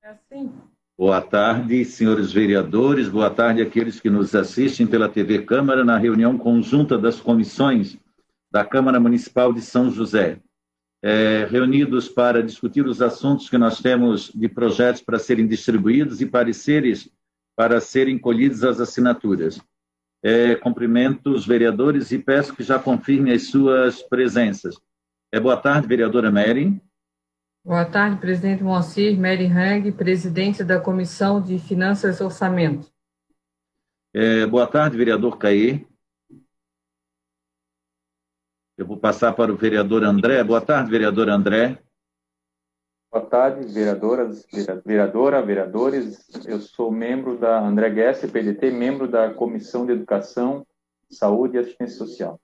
É assim. Boa tarde, senhores vereadores. Boa tarde àqueles que nos assistem pela TV Câmara na reunião conjunta das comissões da Câmara Municipal de São José. Reunidos para discutir os assuntos que nós temos de projetos para serem distribuídos e pareceres para serem colhidas as assinaturas. Cumprimento os vereadores e peço que já confirmem as suas presenças. Boa tarde, vereadora Mary. Boa tarde, presidente Moacir Mary Hang, presidente da Comissão de Finanças e Orçamento. Boa tarde, vereador Caê. Eu vou passar para o vereador André. Boa tarde, vereador André. Boa tarde, vereadores. Eu sou membro da André Guess, PDT, membro da Comissão de Educação, Saúde e Assistência Social.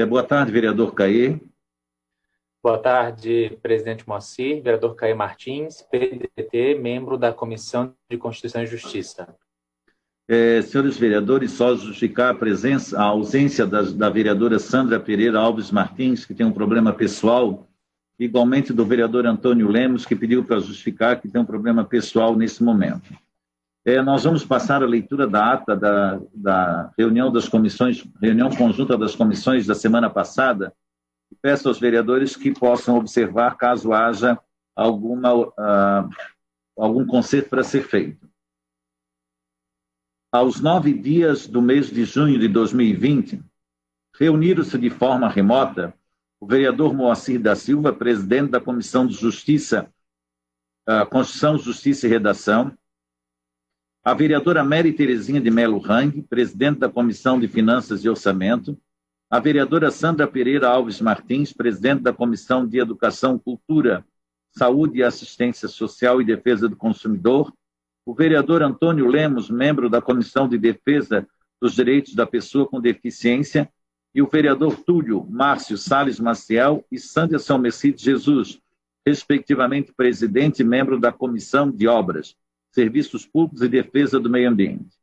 Boa tarde, vereador Caê. Boa tarde, presidente Moacir, vereador Caê Martins, PDT, membro da Comissão de Constituição e Justiça. Senhores vereadores, só justificar a ausência da vereadora Sandra Pereira Alves Martins, que tem um problema pessoal, igualmente do vereador Antônio Lemos, que pediu para justificar que tem um problema pessoal nesse momento. Nós vamos passar a leitura da ata da reunião das comissões, reunião conjunta das comissões da semana passada. Peço aos vereadores que possam observar caso haja algum conserto para ser feito. Aos 9 dias do mês de junho de 2020, reuniram-se de forma remota o vereador Moacir da Silva, presidente da Comissão de Justiça, Constituição, Justiça e Redação, a vereadora Mary Terezinha de Melo Hang, presidente da Comissão de Finanças e Orçamento, a vereadora Sandra Pereira Alves Martins, presidente da Comissão de Educação, Cultura, Saúde e Assistência Social e Defesa do Consumidor, o vereador Antônio Lemos, membro da Comissão de Defesa dos Direitos da Pessoa com Deficiência, e o vereador Túlio Márcio Salles Maciel e Sândia São Messides Jesus, respectivamente presidente e membro da Comissão de Obras, Serviços Públicos e Defesa do Meio Ambiente.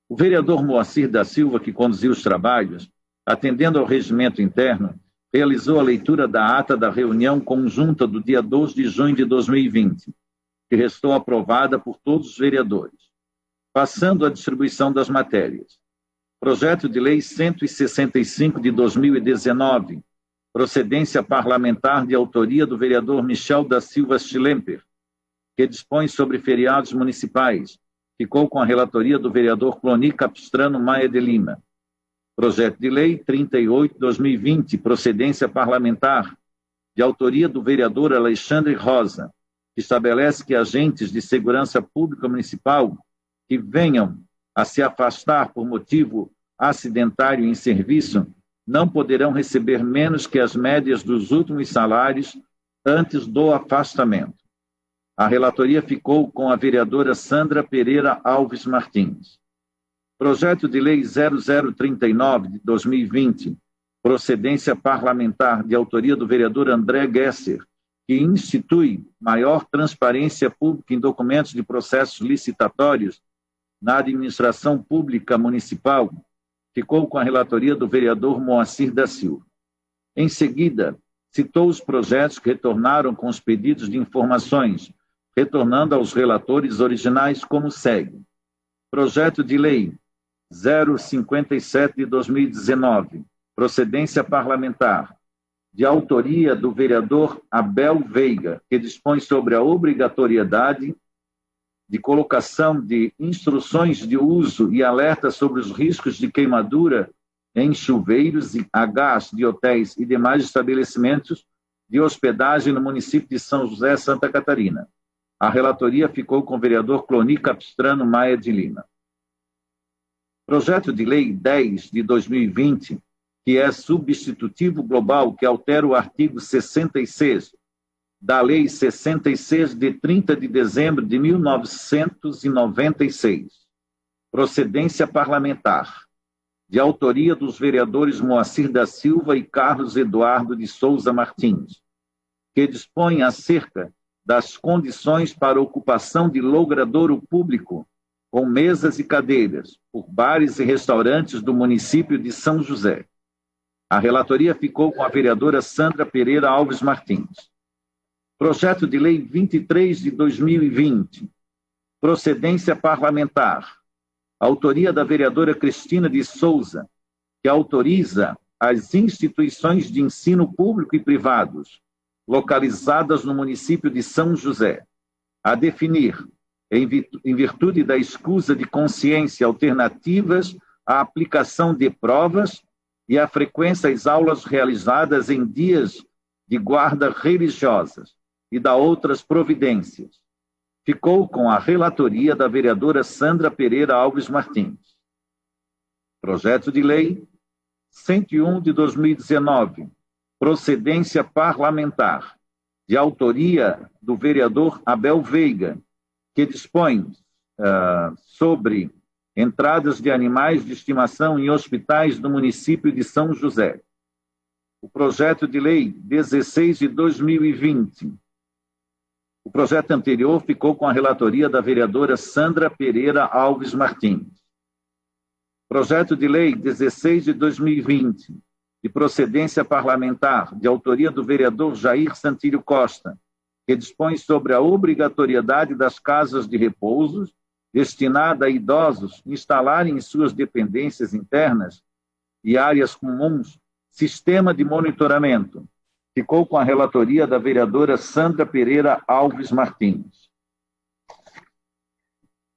O vereador Moacir da Silva, que conduziu os trabalhos, atendendo ao regimento interno, realizou a leitura da ata da reunião conjunta do dia 12 de junho de 2020, que restou aprovada por todos os vereadores. Passando à distribuição das matérias. Projeto de Lei 165 de 2019, procedência parlamentar de autoria do vereador Michel da Silva Schlemper, que dispõe sobre feriados municipais, ficou com a relatoria do vereador Cloni Capistrano Maia de Lima. Projeto de Lei 38 de 2020, procedência parlamentar de autoria do vereador Alexandre Rosa, que estabelece que agentes de segurança pública municipal que venham a se afastar por motivo acidentário em serviço não poderão receber menos que as médias dos últimos salários antes do afastamento. A relatoria ficou com a vereadora Sandra Pereira Alves Martins. Projeto de Lei 0039 de 2020, procedência parlamentar de autoria do vereador André Gesser, que institui maior transparência pública em documentos de processos licitatórios na administração pública municipal, ficou com a relatoria do vereador Moacir da Silva. Em seguida, citou os projetos que retornaram com os pedidos de informações, retornando aos relatores originais como segue. Projeto de Lei 057 de 2019, procedência parlamentar, de autoria do vereador Abel Veiga, que dispõe sobre a obrigatoriedade de colocação de instruções de uso e alerta sobre os riscos de queimadura em chuveiros a gás de hotéis e demais estabelecimentos de hospedagem no município de São José, Santa Catarina. A relatoria ficou com o vereador Cloni Capistrano Maia de Lima. Projeto de Lei 10 de 2020, que é substitutivo global, que altera o artigo 66 da Lei 66 de 30 de dezembro de 1996. Procedência parlamentar, de autoria dos vereadores Moacir da Silva e Carlos Eduardo de Souza Martins, que dispõe acerca das condições para ocupação de logradouro público com mesas e cadeiras por bares e restaurantes do município de São José. A relatoria ficou com a vereadora Sandra Pereira Alves Martins. Projeto de Lei 23 de 2020, procedência parlamentar. Autoria da vereadora Cristina de Souza, que autoriza as instituições de ensino público e privados localizadas no município de São José a definir, em virtude da escusa de consciência, alternativas à aplicação de provas e à frequência às aulas realizadas em dias de guarda religiosas e da outras providências. Ficou com a relatoria da vereadora Sandra Pereira Alves Martins. Projeto de Lei 101 de 2019, procedência parlamentar, de autoria do vereador Abel Veiga, que dispõe sobre entradas de animais de estimação em hospitais do município de São José. O projeto de lei 16 de 2020. O projeto anterior ficou com a relatoria da vereadora Sandra Pereira Alves Martins. Projeto de lei 16 de 2020, de procedência parlamentar, de autoria do vereador Jair Santilho Costa, que dispõe sobre a obrigatoriedade das casas de repouso destinada a idosos instalarem em suas dependências internas e áreas comuns sistema de monitoramento. Ficou com a relatoria da vereadora Sandra Pereira Alves Martins.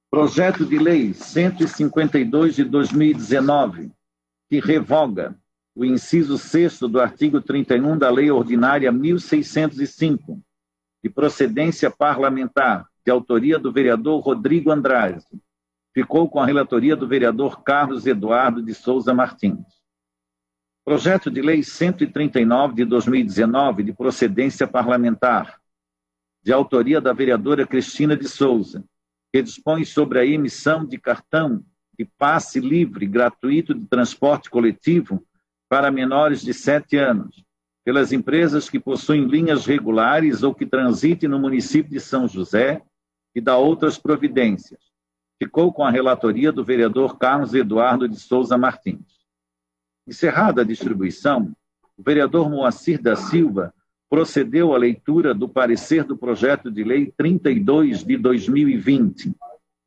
Projeto de Lei 152 de 2019, que revoga o inciso 6º do artigo 31 da Lei Ordinária 1605, de procedência parlamentar, de autoria do vereador Rodrigo Andrade. Ficou com a relatoria do vereador Carlos Eduardo de Souza Martins. Projeto de Lei 139 de 2019, de procedência parlamentar, de autoria da vereadora Cristina de Souza, que dispõe sobre a emissão de cartão de passe livre gratuito de transporte coletivo para menores de 7 anos, pelas empresas que possuem linhas regulares ou que transitem no município de São José e da outras providências. Ficou com a relatoria do vereador Carlos Eduardo de Souza Martins. Encerrada a distribuição, o vereador Moacir da Silva procedeu à leitura do parecer do projeto de lei 32 de 2020,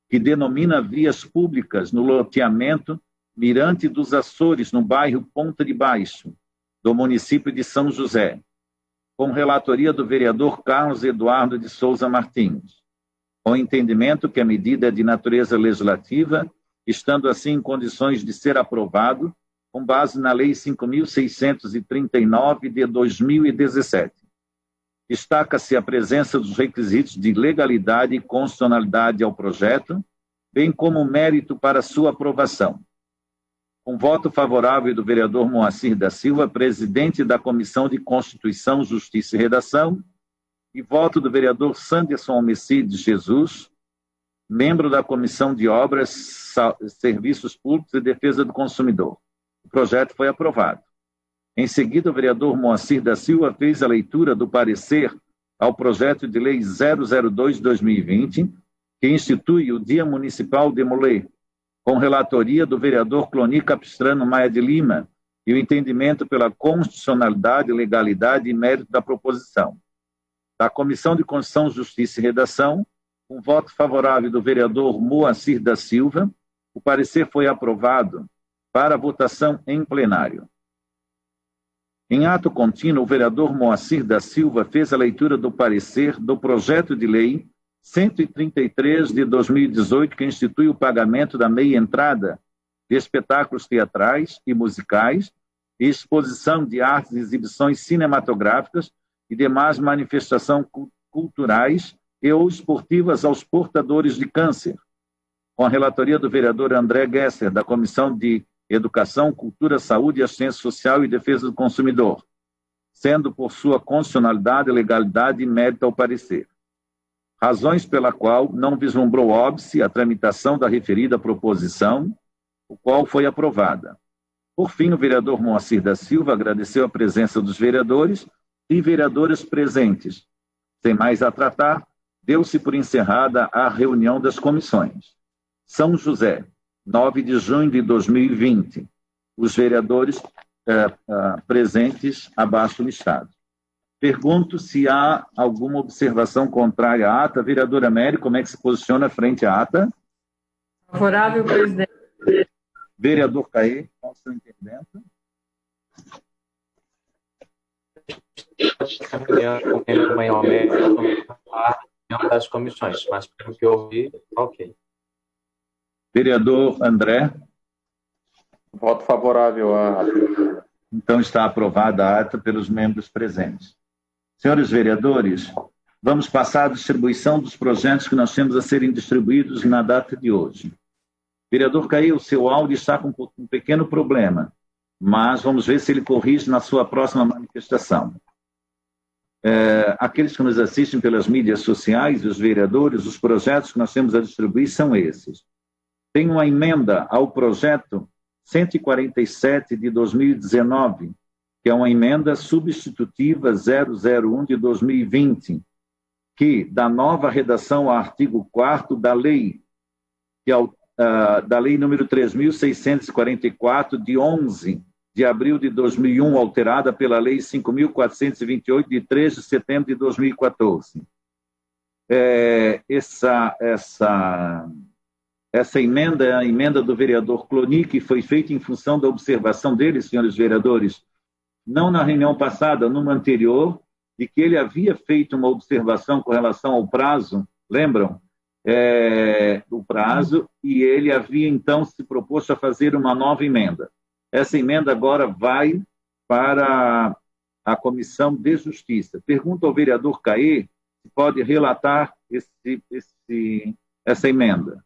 que denomina vias públicas no loteamento Mirante dos Açores, no bairro Ponta de Baixo, do município de São José, com relatoria do vereador Carlos Eduardo de Souza Martins, com entendimento que a medida é de natureza legislativa, estando assim em condições de ser aprovado, com base na Lei 5.639 de 2017. Destaca-se a presença dos requisitos de legalidade e constitucionalidade ao projeto, bem como mérito para sua aprovação. Com voto favorável do vereador Moacir da Silva, presidente da Comissão de Constituição, Justiça e Redação, e voto do vereador Sanderson Almecide Jesus, membro da Comissão de Obras, Serviços Públicos e Defesa do Consumidor. O projeto foi aprovado. Em seguida, o vereador Moacir da Silva fez a leitura do parecer ao projeto de lei 002/2020, que institui o Dia Municipal de Mulher, com relatoria do vereador Cloni Capistrano Maia de Lima e o entendimento pela constitucionalidade, legalidade e mérito da proposição. Da Comissão de Constituição, Justiça e Redação, com voto favorável do vereador Moacir da Silva, o parecer foi aprovado para votação em plenário. Em ato contínuo, o vereador Moacir da Silva fez a leitura do parecer do projeto de lei 133 de 2018, que institui o pagamento da meia entrada de espetáculos teatrais e musicais, e exposição de artes e exibições cinematográficas e demais manifestações culturais e ou esportivas aos portadores de câncer, com a relatoria do vereador André Gesser, da Comissão de Educação, Cultura, Saúde, Assistência Social e Defesa do Consumidor, sendo por sua constitucionalidade, legalidade e mérito ao parecer. Razões pela qual não vislumbrou óbice a tramitação da referida proposição, o qual foi aprovada. Por fim, o vereador Moacir da Silva agradeceu a presença dos vereadores e vereadoras presentes. Sem mais a tratar, deu-se por encerrada a reunião das comissões. São José, 9 de junho de 2020. Os vereadores presentes abaixo listados. Pergunto se há alguma observação contrária à ata. Vereadora Mary, como é que se posiciona frente à ata? Favorável, presidente. Vereador Caê, qual o seu entendimento? Das comissões, mas pelo que eu ouvi, ok. Vereador André? Voto favorável à ata. Então está aprovada a ata pelos membros presentes. Senhores vereadores, vamos passar à distribuição dos projetos que nós temos a serem distribuídos na data de hoje. Vereador Caí, o seu áudio está com um pequeno problema, mas vamos ver se ele corrige na sua próxima manifestação. Aqueles que nos assistem pelas mídias sociais, os vereadores, os projetos que nós temos a distribuir são esses. Tem uma emenda ao projeto 147 de 2019, que é uma emenda substitutiva 001 de 2020, que dá nova redação ao artigo 4º da lei, da lei número 3.644, de 11 de abril de 2001, alterada pela lei 5.428, de 3 de setembro de 2014. Essa emenda é a emenda do vereador Cloni, que foi feita em função da observação dele, senhores vereadores, não na reunião passada, numa anterior, de que ele havia feito uma observação com relação ao prazo, lembram? O prazo, e ele havia, então, se proposto a fazer uma nova emenda. Essa emenda agora vai para a Comissão de Justiça. Pergunto ao vereador Caê se pode relatar essa emenda.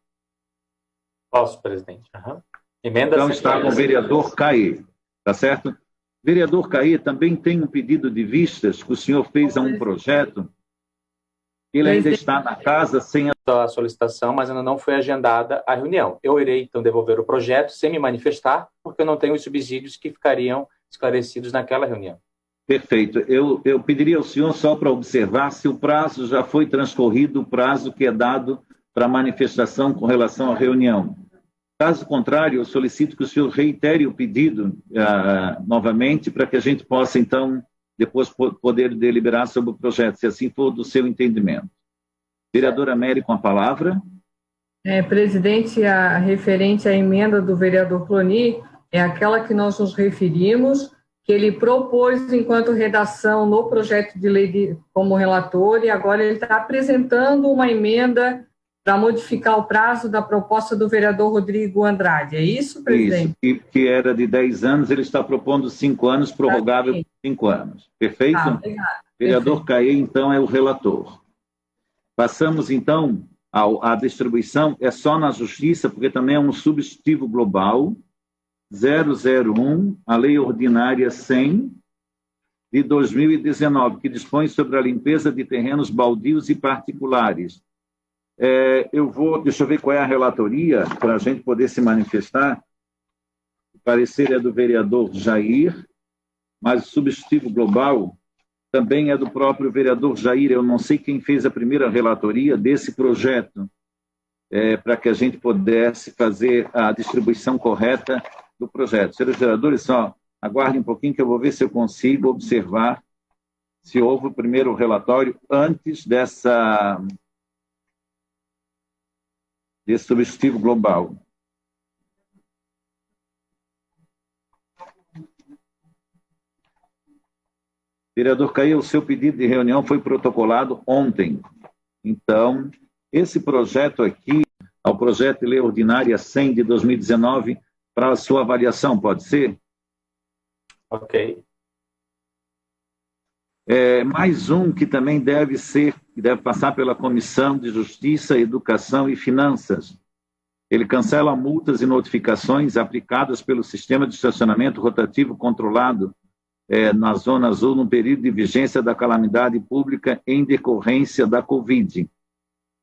Posso, presidente. Uhum. Emenda então está com o vereador Caê, tá certo? Vereador Caê, também tem um pedido de vistas que o senhor fez a um projeto. Ele ainda está na casa sem a solicitação, mas ainda não foi agendada a reunião. Eu irei, então, devolver o projeto sem me manifestar, porque eu não tenho os subsídios que ficariam esclarecidos naquela reunião. Perfeito. Eu pediria ao senhor só para observar se o prazo já foi transcorrido, o prazo que é dado para manifestação com relação à reunião. Caso contrário, eu solicito que o senhor reitere o pedido novamente para que a gente possa, então, depois poder deliberar sobre o projeto, se assim for do seu entendimento. Vereadora Mary, com a palavra. Presidente, a referente à emenda do vereador Cloni é aquela que nós nos referimos, que ele propôs enquanto redação no projeto de lei como relator, e agora ele está apresentando uma emenda para modificar o prazo da proposta do vereador Rodrigo Andrade. É isso, presidente? Isso, que era de 10 anos, ele está propondo 5 anos, prorrogável por 5 anos. Perfeito? Obrigado. Vereador Caê, então, é o relator. Passamos, então, à distribuição, é só na Justiça, porque também é um substitutivo global, 001, a Lei Ordinária 100, de 2019, que dispõe sobre a limpeza de terrenos baldios e particulares. Deixa eu ver qual é a relatoria, para a gente poder se manifestar. O parecer é do vereador Jair, mas o substitutivo global também é do próprio vereador Jair. Eu não sei quem fez a primeira relatoria desse projeto, para que a gente pudesse fazer a distribuição correta do projeto. Senhores vereadores, só aguardem um pouquinho que eu vou ver se eu consigo observar se houve o primeiro relatório antes desse substitutivo global. Vereador Caí, o seu pedido de reunião foi protocolado ontem. Então, esse projeto aqui, ao projeto de lei ordinária 100 de 2019, para a sua avaliação, pode ser? Ok. Mais um que também deve passar pela Comissão de Justiça, Educação e Finanças. Ele cancela multas e notificações aplicadas pelo sistema de estacionamento rotativo controlado na Zona Azul no período de vigência da calamidade pública em decorrência da Covid.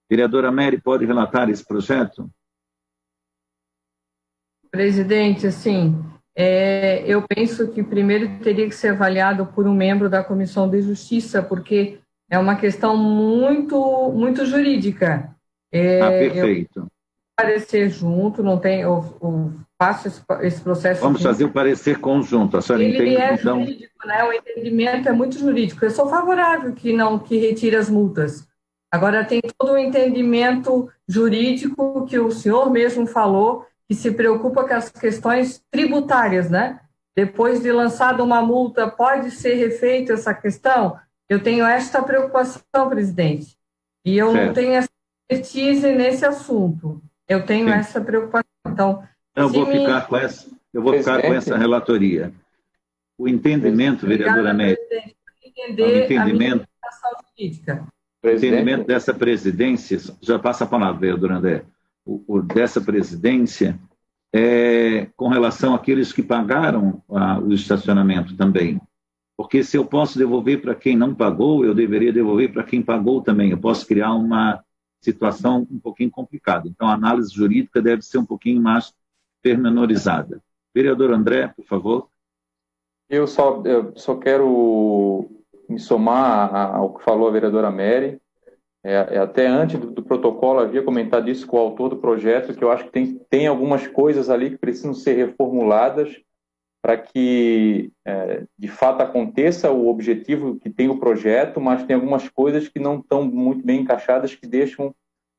Vereadora Mary, pode relatar esse projeto? Presidente, assim, eu penso que primeiro teria que ser avaliado por um membro da Comissão de Justiça, porque é uma questão muito jurídica. Perfeito. parecer junto, não tem, eu faço esse processo. Vamos junto. fazer o parecer conjunto. A senhora Ele entende, é então? jurídico, né? O entendimento é muito jurídico. Eu sou favorável que retire as multas. Agora, tem todo o entendimento jurídico que o senhor mesmo falou, que se preocupa com as questões tributárias, né? Depois de lançada uma multa, pode ser refeita essa questão? Eu tenho esta preocupação, presidente. E eu não tenho essa expertise nesse assunto. Eu tenho essa preocupação. Então, eu vou ficar com essa relatoria. O entendimento, vereadora Nery, o entendimento dessa presidência, já passa a palavra, vereador André, dessa presidência é com relação àqueles que pagaram o estacionamento também. Porque se eu posso devolver para quem não pagou, eu deveria devolver para quem pagou também. Eu posso criar uma situação um pouquinho complicada. Então, a análise jurídica deve ser um pouquinho mais pormenorizada. Vereador André, por favor. Eu só quero me somar ao que falou a vereadora Mary. Até antes do protocolo, havia comentado isso com o autor do projeto, que eu acho que tem algumas coisas ali que precisam ser reformuladas para que, de fato, aconteça o objetivo que tem o projeto, mas tem algumas coisas que não estão muito bem encaixadas, que deixam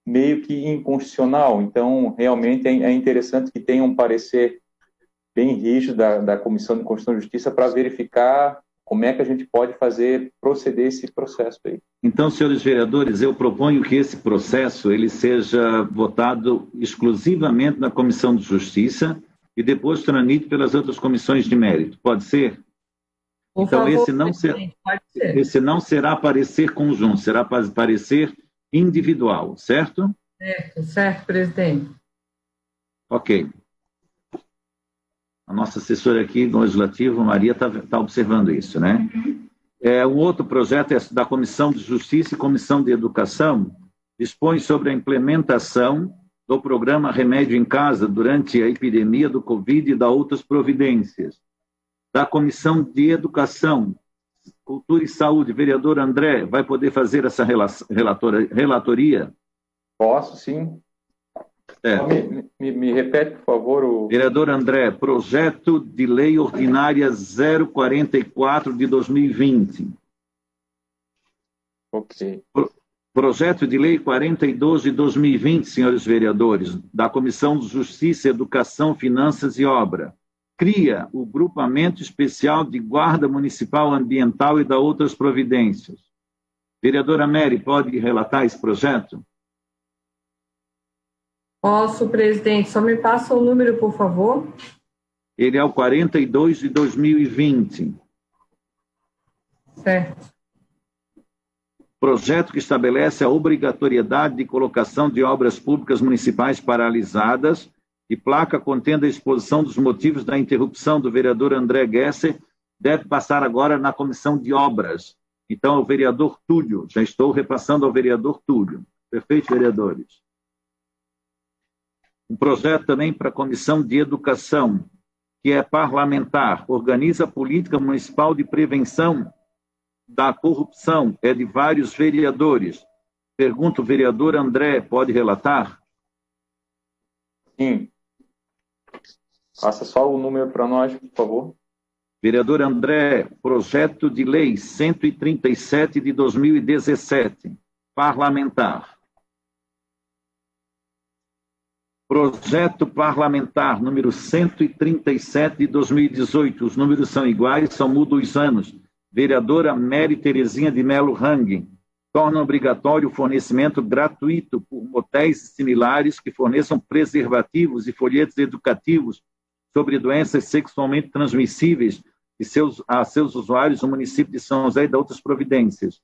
meio que inconstitucional. Então, realmente, é interessante que tenha um parecer bem rígido da Comissão de Constituição e Justiça para verificar como é que a gente pode proceder esse processo aí. Então, senhores vereadores, eu proponho que esse processo ele seja votado exclusivamente na Comissão de Justiça e depois tramite pelas outras comissões de mérito. Pode ser? Por então, favor, esse não será parecer conjunto, será parecer individual, certo? Certo, presidente. Ok. A nossa assessora aqui no Legislativo, Maria, está observando isso, né? O outro projeto é da Comissão de Justiça e Comissão de Educação, dispõe sobre a implementação do programa Remédio em Casa durante a epidemia do Covid e da outras providências. Da Comissão de Educação, Cultura e Saúde, vereador André, vai poder fazer essa relatoria? Posso, sim. Me repete, por favor. Vereador André, projeto de lei ordinária 044 de 2020. Ok. Projeto de lei 42 de 2020, senhores vereadores, da Comissão de Justiça, Educação, Finanças e Obra. Cria o grupamento especial de guarda municipal ambiental e da outras providências. Vereadora Mary, pode relatar esse projeto? Posso, presidente. Só me passa o número, por favor. Ele é o 42 de 2020. Certo. Projeto que estabelece a obrigatoriedade de colocação de obras públicas municipais paralisadas e placa contendo a exposição dos motivos da interrupção do vereador André Gesser deve passar agora na Comissão de Obras. Então, o vereador Túlio, já estou repassando ao vereador Túlio. Perfeito, vereadores. Um projeto também para a Comissão de Educação, que é parlamentar, organiza a política municipal de prevenção da corrupção, é de vários vereadores. Pergunto, o vereador André, pode relatar? Sim. Passa só o número para nós, por favor. Vereador André, projeto de lei 137 de 2017, parlamentar. Projeto parlamentar número 137 de 2018, os números são iguais, só mudam os anos. Vereadora Mary Terezinha de Melo Hang, torna obrigatório o fornecimento gratuito por motéis similares que forneçam preservativos e folhetos educativos sobre doenças sexualmente transmissíveis a seus usuários no município de São José e de outras providências.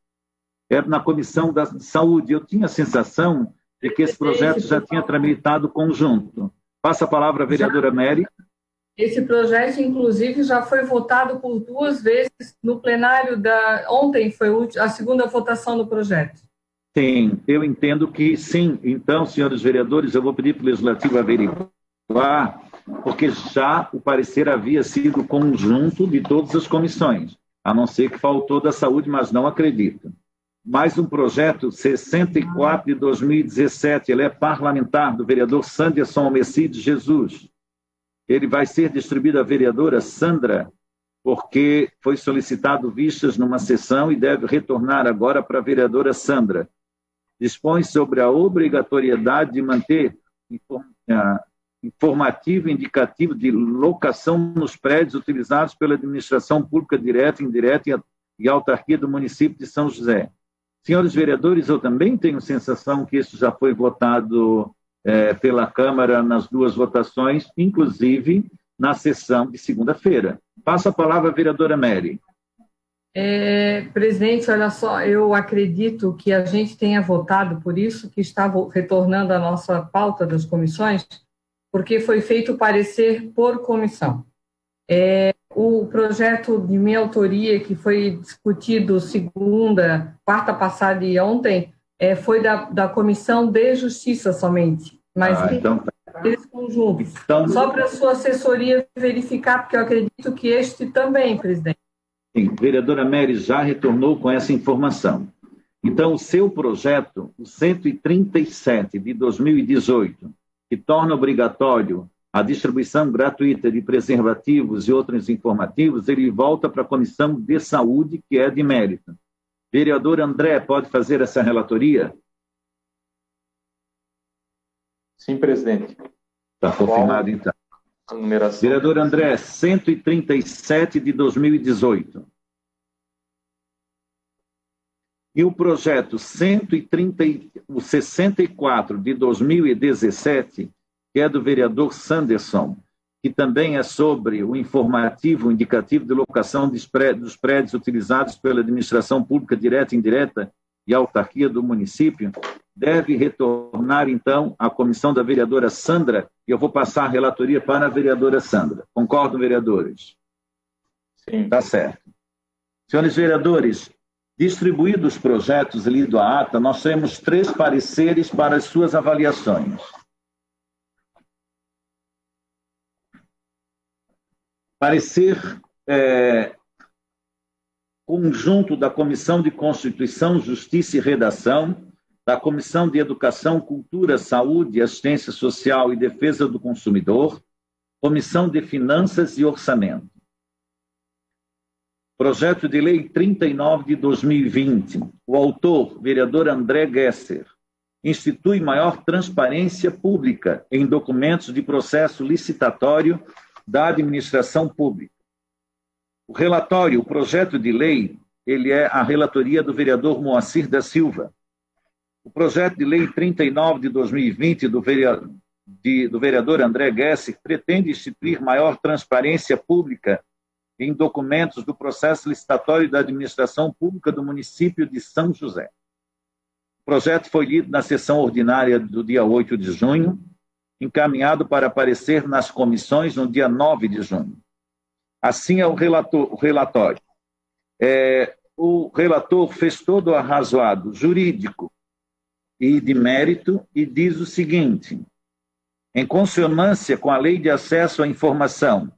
Era na Comissão da Saúde. Eu tinha a sensação de que esse projeto já tinha tramitado conjunto. Passa a palavra à vereadora Mary. Esse projeto, inclusive, já foi votado por 2 vezes no plenário ontem foi a segunda votação do projeto. Sim, eu entendo que sim. Então, senhores vereadores, eu vou pedir para o Legislativo averiguar, porque já o parecer havia sido conjunto de todas as comissões, a não ser que faltou da saúde, mas não acredito. mais um projeto 64 de 2017, ele é parlamentar do vereador Sanderson Almecide Jesus. Ele vai ser distribuído à vereadora Sandra, porque foi solicitado vistas numa sessão e deve retornar agora para a vereadora Sandra. Dispõe sobre a obrigatoriedade de manter informativo e indicativo de locação nos prédios utilizados pela administração pública direta, indireta e autarquia do município de São José. Senhores vereadores, eu também tenho sensação que isso já foi votado pela Câmara nas duas votações, inclusive na sessão de segunda-feira. Passo a palavra à vereadora Mary. Presidente, olha só, eu acredito que a gente tenha votado, por isso que está retornando a nossa pauta das comissões, porque foi feito parecer por comissão. O projeto de minha autoria, que foi discutido segunda, quarta passada e ontem, foi da Comissão de Justiça somente. Mas então, eles conjuntos. Então, só para a sua assessoria verificar, porque eu acredito que este também, presidente. Sim, a vereadora Mary já retornou com essa informação. Então, o seu projeto, o 137 de 2018, que torna obrigatório a distribuição gratuita de preservativos e outros informativos, ele volta para a Comissão de Saúde, que é de mérito. Vereador André, pode fazer essa relatoria? Sim, presidente. Está confirmado, então. A numeração. Vereador André, 137 de 2018. E o projeto 64 de 2017, que é do vereador Sanderson, que também é sobre o informativo indicativo de locação dos prédios utilizados pela administração pública direta e indireta e autarquia do município, deve retornar, então, à comissão da vereadora Sandra, e eu vou passar a relatoria para a vereadora Sandra. Concordam, vereadores? Sim. Está certo. Senhores vereadores, distribuídos os projetos e lido a ata, nós temos 3 pareceres para as suas avaliações. Parecer conjunto da Comissão de Constituição, Justiça e Redação, da Comissão de Educação, Cultura, Saúde, Assistência Social e Defesa do Consumidor, Comissão de Finanças e Orçamento. Projeto de Lei 39 de 2020. O autor, vereador André Gesser, institui maior transparência pública em documentos de processo licitatório da administração pública. O relatório, o projeto de lei, ele é a relatoria do vereador Moacir da Silva. O projeto de lei 39 de 2020 do vereador André Gesser pretende instituir maior transparência pública em documentos do processo licitatório da administração pública do município de São José. O projeto foi lido na sessão ordinária do dia 8 de junho, encaminhado para aparecer nas comissões no dia 9 de junho. Assim é o relatório. O relator fez todo o arrazoado jurídico e de mérito e diz o seguinte: em consonância com a Lei de Acesso à Informação,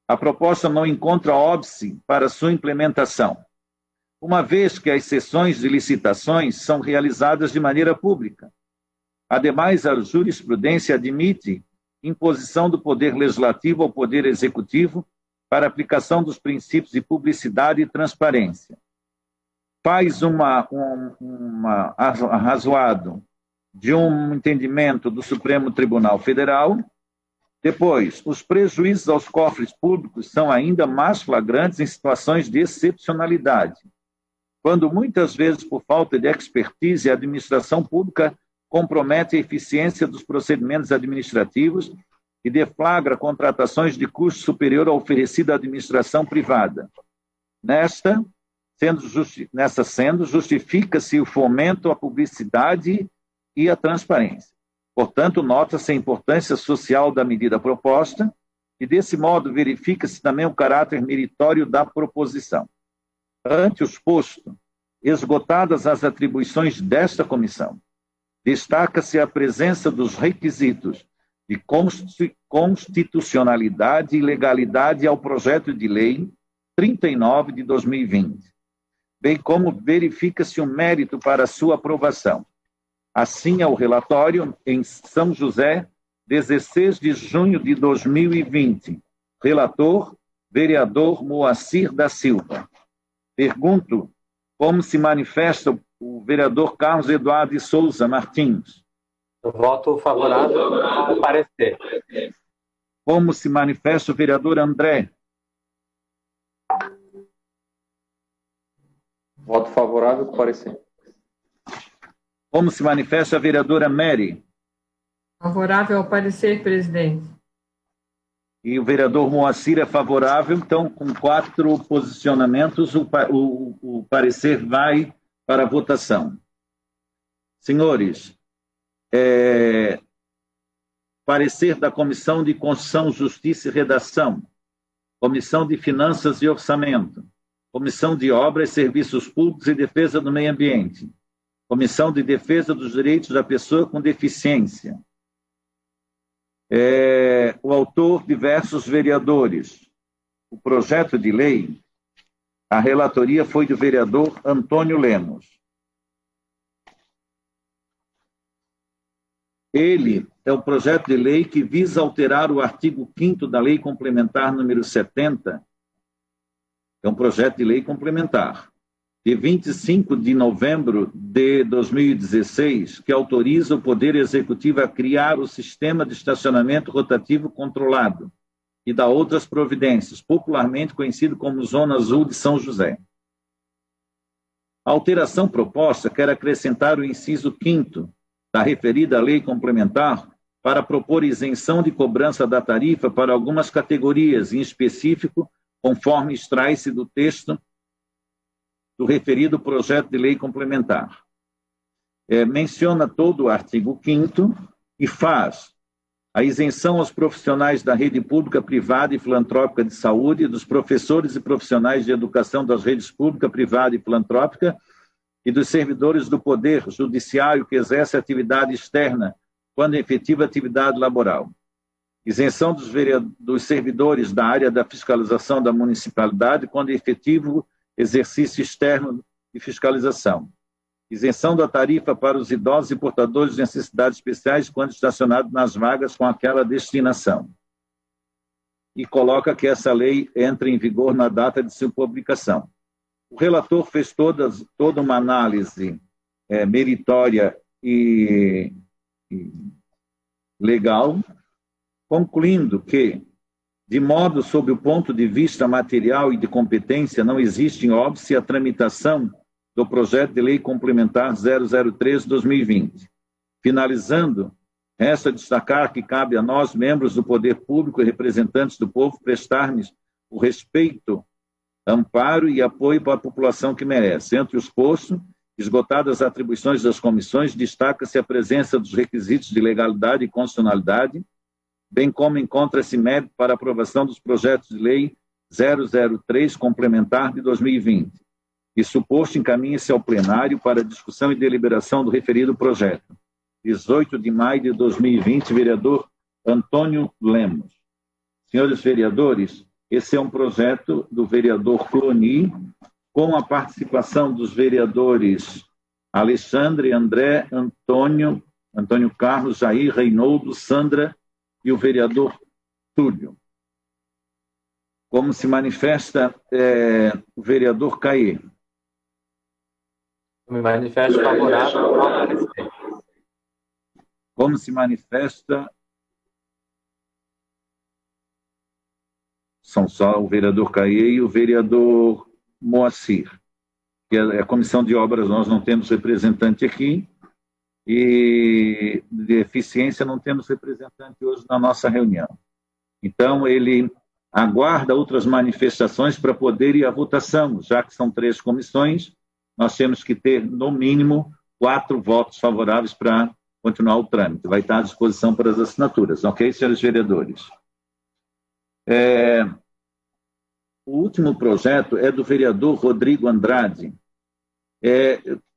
a proposta não encontra óbice para sua implementação, uma vez que as sessões de licitações são realizadas de maneira pública. Ademais, a jurisprudência admite imposição do Poder Legislativo ao Poder Executivo para aplicação dos princípios de publicidade e transparência. Faz arrazoado de um entendimento do Supremo Tribunal Federal. Depois, os prejuízos aos cofres públicos são ainda mais flagrantes em situações de excepcionalidade, quando muitas vezes, por falta de expertise, a administração pública compromete a eficiência dos procedimentos administrativos e deflagra contratações de custo superior ao oferecido à administração privada. Nessa sendo, justifica-se o fomento à publicidade e à transparência. Portanto, nota-se a importância social da medida proposta e, desse modo, verifica-se também o caráter meritório da proposição. Ante o exposto, esgotadas as atribuições desta comissão, destaca-se a presença dos requisitos de constitucionalidade e legalidade ao projeto de lei 39 de 2020, bem como verifica-se o mérito para sua aprovação. Assim é o relatório em São José, 16 de junho de 2020. Relator, vereador Moacir da Silva. Pergunto, como se manifesta o vereador Carlos Eduardo de Souza Martins? Eu voto favorável ao parecer. Como se manifesta o vereador André? Voto favorável ao parecer. Como se manifesta a vereadora Mary? Favorável ao parecer, presidente. E o vereador Moacir é favorável, então, com 4 posicionamentos, o parecer vai para a votação. Senhores, parecer da Comissão de Constituição, Justiça e Redação, Comissão de Finanças e Orçamento, Comissão de Obras, Serviços Públicos e Defesa do Meio Ambiente, Comissão de Defesa dos Direitos da Pessoa com Deficiência. O autor, diversos vereadores. O projeto de lei, a relatoria foi do vereador Antônio Lemos. Ele é o projeto de lei que visa alterar o artigo 5º da Lei Complementar número 70. É um projeto de lei complementar, de 25 de novembro de 2016, que autoriza o Poder Executivo a criar o Sistema de Estacionamento Rotativo Controlado e dá outras providências, popularmente conhecido como Zona Azul de São José. A alteração proposta quer acrescentar o inciso 5º da referida lei complementar para propor isenção de cobrança da tarifa para algumas categorias, em específico, conforme extrai-se do texto do referido projeto de lei complementar. Menciona todo o artigo 5º e faz a isenção aos profissionais da rede pública, privada e filantrópica de saúde, dos professores e profissionais de educação das redes pública, privada e filantrópica e dos servidores do Poder Judiciário que exerce atividade externa quando efetiva atividade laboral. Isenção dos servidores da área da fiscalização da municipalidade quando efetivo exercício externo de fiscalização. Isenção da tarifa para os idosos e portadores de necessidades especiais quando estacionados nas vagas com aquela destinação. E coloca que essa lei entre em vigor na data de sua publicação. O relator fez toda uma análise meritória e legal, concluindo que, de modo sob o ponto de vista material e de competência, não existe em óbice a tramitação do projeto de lei complementar 003/2020. Finalizando, resta destacar que cabe a nós, membros do poder público e representantes do povo, prestar-nos o respeito, amparo e apoio para a população que merece. Entre os postos, esgotadas as atribuições das comissões, destaca-se a presença dos requisitos de legalidade e constitucionalidade, bem como encontra-se mérito para a aprovação dos projetos de lei 003 complementar de 2020. E suposto encaminha-se ao plenário para discussão e deliberação do referido projeto. 18 de maio de 2020, vereador Antônio Lemos. Senhores vereadores, esse é um projeto do vereador Cloni, com a participação dos vereadores Alexandre, André, Antônio Carlos, Jair, Reinoldo, Sandra e o vereador Túlio. Como se manifesta o vereador Caê? Me manifesto favorável ao parecer. Como se manifesta? São só o vereador Caê e o vereador Moacir. Que é a comissão de obras, nós não temos representante aqui, e de eficiência não temos representante hoje na nossa reunião. Então, ele aguarda outras manifestações para poder ir à votação, já que são 3 comissões, nós temos que ter, no mínimo, 4 votos favoráveis para continuar o trâmite. Vai estar à disposição para as assinaturas. Ok, senhores vereadores? O último projeto é do vereador Rodrigo Andrade.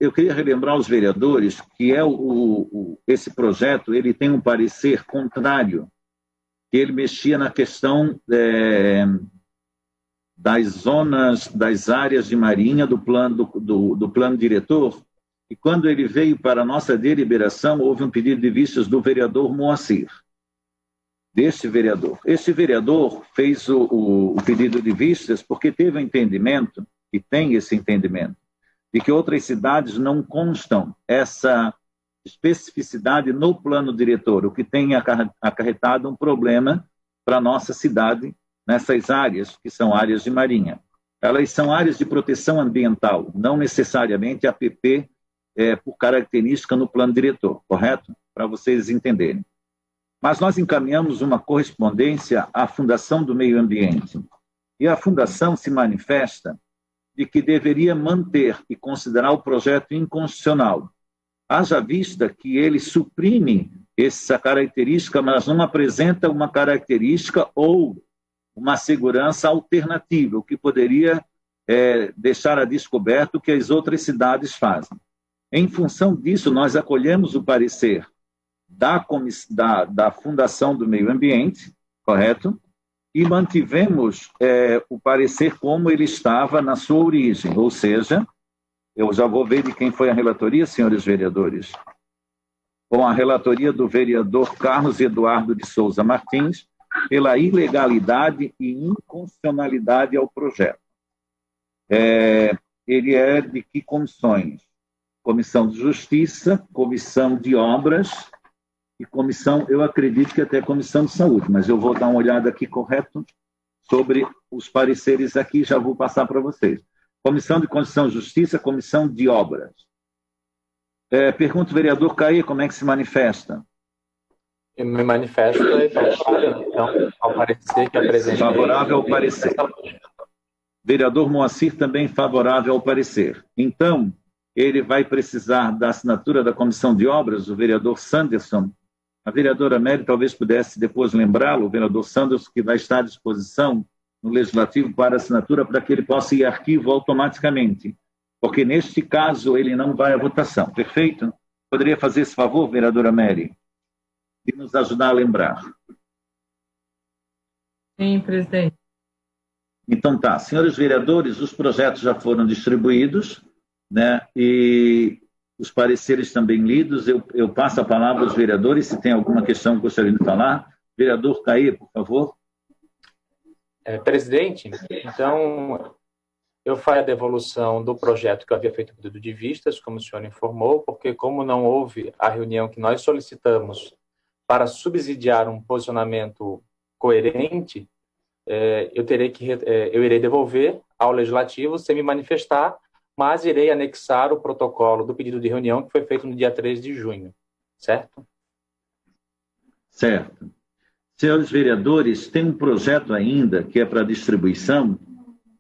Eu queria relembrar aos vereadores que esse projeto ele tem um parecer contrário, que ele mexia na questão das zonas, das áreas de marinha do plano diretor, e quando ele veio para a nossa deliberação, houve um pedido de vistas do vereador Moacir, deste vereador. Este vereador fez o pedido de vistas porque teve o entendimento, e tem esse entendimento, de que outras cidades não constam essa especificidade no plano diretor, o que tem acarretado um problema para a nossa cidade nessas áreas, que são áreas de marinha. Elas são áreas de proteção ambiental, não necessariamente APP por característica no plano diretor, correto? Para vocês entenderem. Mas nós encaminhamos uma correspondência à Fundação do Meio Ambiente. E a Fundação se manifesta de que deveria manter e considerar o projeto inconstitucional. Haja vista que ele suprime essa característica, mas não apresenta uma característica ou uma segurança alternativa, o que poderia deixar a descoberto o que as outras cidades fazem. Em função disso, nós acolhemos o parecer da Fundação do Meio Ambiente, correto? E mantivemos o parecer como ele estava na sua origem, ou seja, eu já vou ver de quem foi a relatoria, senhores vereadores, com a relatoria do vereador Carlos Eduardo de Souza Martins, pela ilegalidade e inconstitucionalidade ao projeto. Ele é de que comissões? Comissão de Justiça, Comissão de Obras e Comissão, eu acredito que até Comissão de Saúde, mas eu vou dar uma olhada aqui, correto, sobre os pareceres aqui, já vou passar para vocês. Comissão de Constituição e Justiça, Comissão de Obras. Pergunto, vereador Caí, como é que se manifesta? Eu me manifesto então, ao parecer que apresentei. Favorável ao parecer. Vereador Moacir também favorável ao parecer. Então, ele vai precisar da assinatura da Comissão de Obras, o vereador Sanderson. A vereadora Mary talvez pudesse depois lembrá-lo, o vereador Sanderson, que vai estar à disposição no Legislativo para assinatura, para que ele possa ir arquivo automaticamente. Porque, neste caso, ele não vai à votação. Perfeito? Poderia fazer esse favor, vereadora Mary? E nos ajudar a lembrar. Sim, presidente. Então tá, senhores vereadores, os projetos já foram distribuídos, né? E os pareceres também lidos. Eu passo a palavra aos vereadores, se tem alguma questão que gostariam de falar. Vereador Caí, por favor. Presidente, então, eu faço a devolução do projeto que eu havia feito pedido de vistas, como o senhor informou, porque como não houve a reunião que nós solicitamos para subsidiar um posicionamento coerente, eu irei devolver ao Legislativo sem me manifestar, mas irei anexar o protocolo do pedido de reunião que foi feito no dia 3 de junho, certo? Certo. Senhores vereadores, tem um projeto ainda que é para distribuição,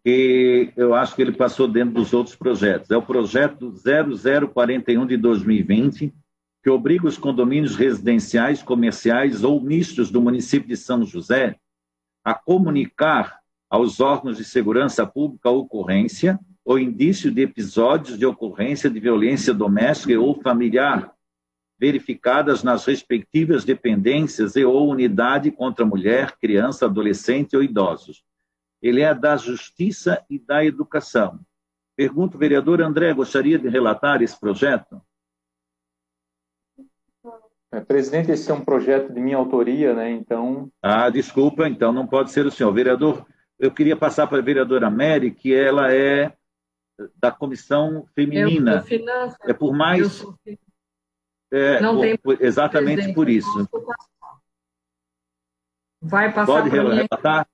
que eu acho que ele passou dentro dos outros projetos. É o projeto 0041 de 2020, que obriga os condomínios residenciais, comerciais ou mistos do município de São José a comunicar aos órgãos de segurança pública a ocorrência ou indício de episódios de ocorrência de violência doméstica ou familiar, verificadas nas respectivas dependências e ou unidade contra mulher, criança, adolescente ou idosos. Ele é da Justiça e da Educação. Pergunto, vereador André, gostaria de relatar esse projeto? Presidente, esse é um projeto de minha autoria, né? Então... Desculpa, então não pode ser o senhor. Vereador, eu queria passar para a vereadora Mary, que ela é da Comissão Feminina. É por mais... exatamente por isso. Vai passar. Pode relatar?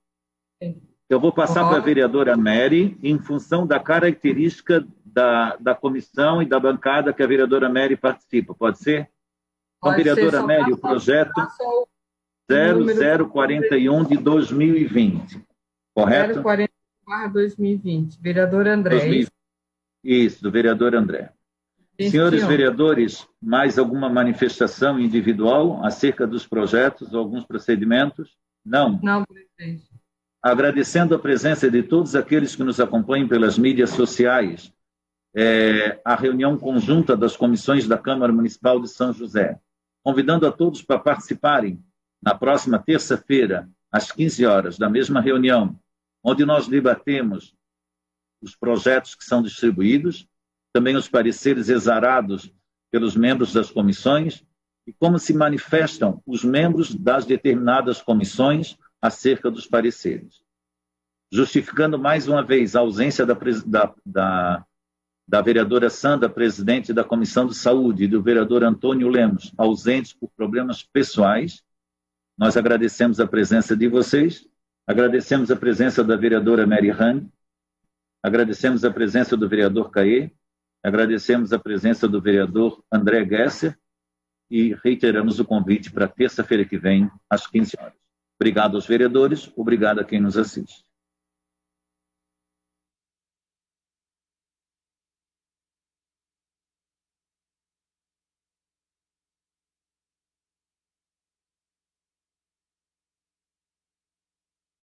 Eu vou passar para a vereadora Mary, em função da característica da comissão e da bancada que a vereadora Mary participa. Pode ser? Então, vereadora Mary, o projeto 0041 de 2020. Correto? 040/2020. Vereador André. 2020. Isso, do vereador André. Senhores vereadores, mais alguma manifestação individual acerca dos projetos ou alguns procedimentos? Não? Não, presidente. Agradecendo a presença de todos aqueles que nos acompanham pelas mídias sociais, a reunião conjunta das comissões da Câmara Municipal de São José, convidando a todos para participarem na próxima terça-feira, às 15 horas, da mesma reunião, onde nós debatemos os projetos que são distribuídos, também os pareceres exarados pelos membros das comissões e como se manifestam os membros das determinadas comissões acerca dos pareceres. Justificando mais uma vez a ausência da vereadora Sandra, presidente da Comissão de Saúde, e do vereador Antônio Lemos, ausentes por problemas pessoais, nós agradecemos a presença de vocês, agradecemos a presença da vereadora Mary Hang, agradecemos a presença do vereador Caê, agradecemos a presença do vereador André Gesser e reiteramos o convite para terça-feira que vem, às 15 horas. Obrigado aos vereadores, obrigado a quem nos assiste.